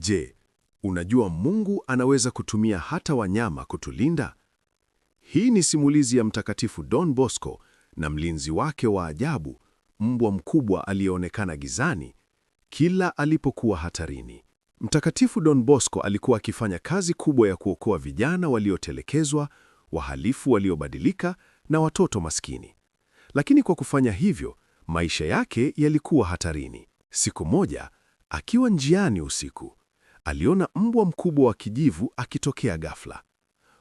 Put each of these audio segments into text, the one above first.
Je, unajua Mungu anaweza kutumia hata wanyama kutulinda? Hii ni simulizi ya Mtakatifu Don Bosco na mlinzi wake wa ajabu, mbwa mkubwa aliyeonekana gizani kila alipokuwa hatarini. Mtakatifu Don Bosco alikuwa akifanya kazi kubwa ya kuokoa vijana waliotelekezwa, wahalifu waliobadilika na watoto maskini. Lakini kwa kufanya hivyo, maisha yake yalikuwa hatarini. Siku moja, akiwa njiani usiku, aliona mbwa mkubwa wa kijivu akitokea ghafla.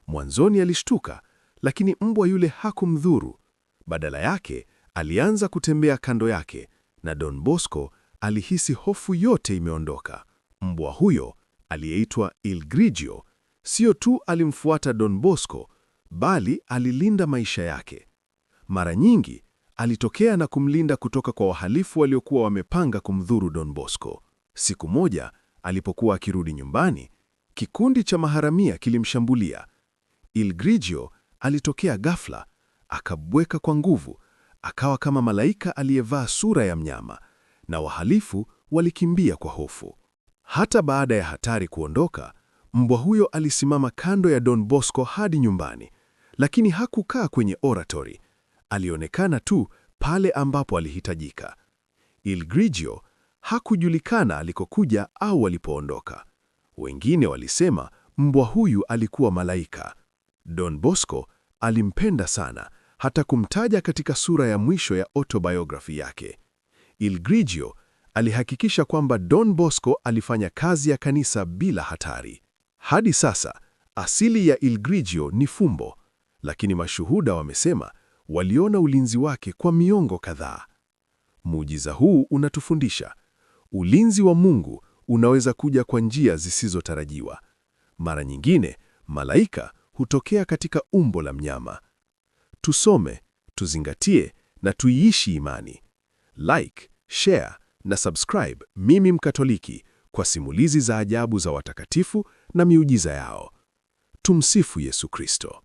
Mwanzoni alishtuka, lakini mbwa yule hakumdhuru. Badala yake, alianza kutembea kando yake, na Don Bosco alihisi hofu yote imeondoka. Mbwa huyo, aliyeitwa Il Grigio, sio tu alimfuata Don Bosco, bali alilinda maisha yake. Mara nyingi, alitokea na kumlinda kutoka kwa wahalifu waliokuwa wamepanga kumdhuru Don Bosco. Siku moja, alipokuwa akirudi nyumbani, kikundi cha maharamia kilimshambulia. Il Grigio alitokea ghafla, akabweka kwa nguvu, akawa kama malaika aliyevaa sura ya mnyama, na wahalifu walikimbia kwa hofu. Hata baada ya hatari kuondoka, mbwa huyo alisimama kando ya Don Bosco hadi nyumbani, lakini hakukaa kwenye oratory. Alionekana tu pale ambapo alihitajika. Il Grigio hakujulikana alikokuja au alipoondoka. Wengine walisema mbwa huyu alikuwa malaika. Don Bosco alimpenda sana, hata kumtaja katika sura ya mwisho ya autobiography yake. Il Grigio alihakikisha kwamba Don Bosco alifanya kazi ya kanisa bila hatari. Hadi sasa, asili ya Il Grigio ni fumbo, lakini mashuhuda wamesema waliona ulinzi wake kwa miongo kadhaa. Muujiza huu unatufundisha ulinzi wa Mungu unaweza kuja kwa njia zisizotarajiwa. Mara nyingine, malaika hutokea katika umbo la mnyama. Tusome, tuzingatie na tuiishi imani. Like, share na subscribe Mimi Mkatoliki kwa simulizi za ajabu za watakatifu na miujiza yao. Tumsifu Yesu Kristo.